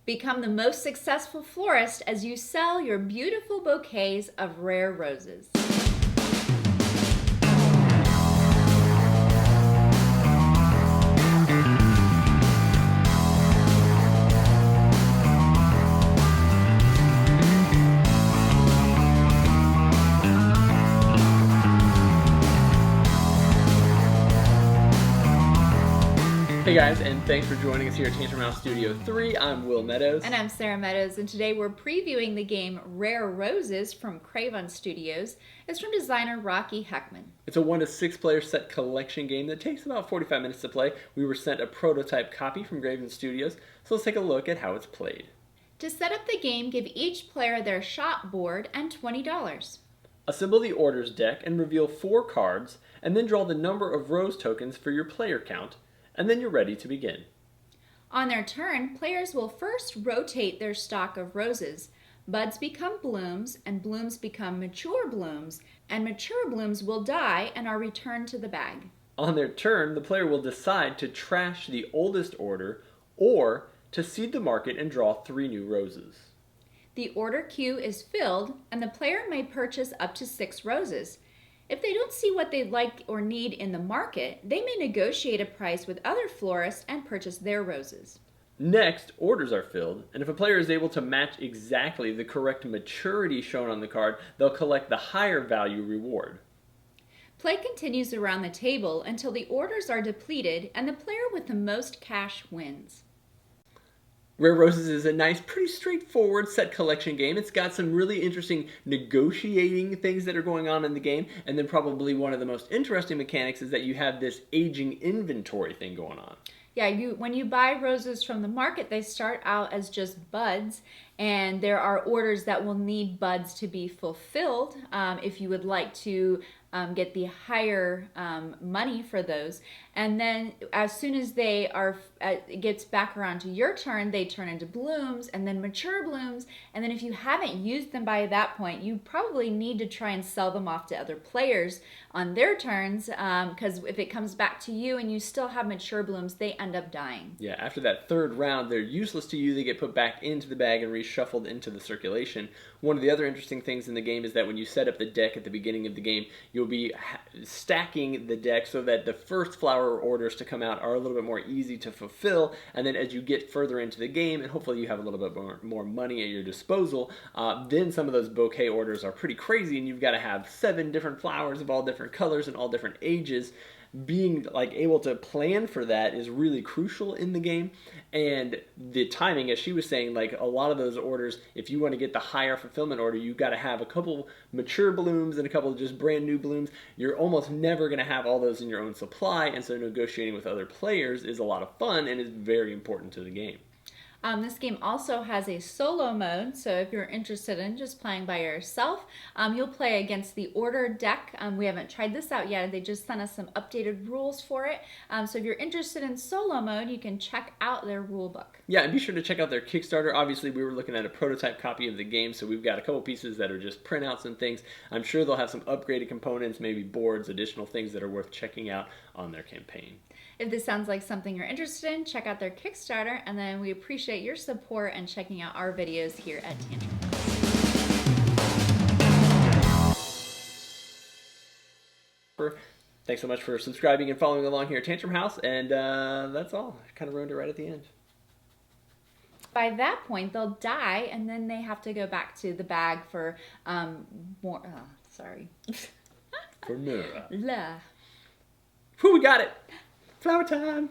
Become the most successful florist as you sell your beautiful bouquets of rare roses. Hey guys, and thanks for joining us here at Tantrum House Studio 3. I'm Will Meadows. And I'm Sara Meadows, and today we're previewing the game Rare Roses from Cravon Studios. It's from designer Rocky Heckman. It's a 1 to 6 player set collection game that takes about 45 minutes to play. We were sent a prototype copy from Cravon Studios, so let's take a look at how it's played. To set up the game, give each player their shop board and $20. Assemble the orders deck and reveal 4 cards, and then draw the number of rose tokens for your player count, and then you're ready to begin. On their turn, players will first rotate their stock of roses. Buds become blooms, and blooms become mature blooms, and mature blooms will die and are returned to the bag. On their turn, the player will decide to trash the oldest order or to seed the market and draw 3 new roses. The order queue is filled, and the player may purchase up to 6 roses. If they don't see what they like or need in the market, they may negotiate a price with other florists and purchase their roses. Next, orders are filled, and if a player is able to match exactly the correct maturity shown on the card, they'll collect the higher value reward. Play continues around the table until the orders are depleted and the player with the most cash wins. Rare Roses is a nice, pretty straightforward set collection game. It's got some really interesting negotiating things that are going on in the game, and then probably one of the most interesting mechanics is that you have this aging inventory thing going on. Yeah, when you buy roses from the market, they start out as just buds, and there are orders that will need buds to be fulfilled if you would like to get the higher money for those. And then as soon as they are, it gets back around to your turn, they turn into blooms and then mature blooms. And then if you haven't used them by that point, you probably need to try and sell them off to other players on their turns, because if it comes back to you and you still have mature blooms, they end up dying. Yeah, after that third round, they're useless to you. They get put back into the bag and reshuffled into the circulation. One of the other interesting things in the game is that when you set up the deck at the beginning of the game, you'll be stacking the deck so that the first flower orders to come out are a little bit more easy to fulfill, and then as you get further into the game, and hopefully you have a little bit more money at your disposal, then some of those bouquet orders are pretty crazy, and you've got to have 7 different flowers of all different colors and all different ages. Being able to plan for that is really crucial in the game, and the timing, as she was saying, a lot of those orders, if you want to get the higher fulfillment order, you've got to have a couple mature blooms and a couple of just brand new blooms. You're almost never going to have all those in your own supply, and so negotiating with other players is a lot of fun and is very important to the game. This game also has a solo mode, so if you're interested in just playing by yourself, you'll play against the order deck. We haven't tried this out yet. They just sent us some updated rules for it. So if you're interested in solo mode, you can check out their rule book. Yeah, and be sure to check out their Kickstarter. Obviously, we were looking at a prototype copy of the game, so we've got a couple pieces that are just printouts and things. I'm sure they'll have some upgraded components, maybe boards, additional things that are worth checking out on their campaign. If this sounds like something you're interested in, check out their Kickstarter, and then we appreciate your support and checking out our videos here at Tantrum. Thanks so much for subscribing and following along here at Tantrum House, and that's all. I kind of ruined it right at the end. By that point, they'll die, and then they have to go back to the bag for more. Oh, sorry. For Nora. La. Whew, we got it. Flower time.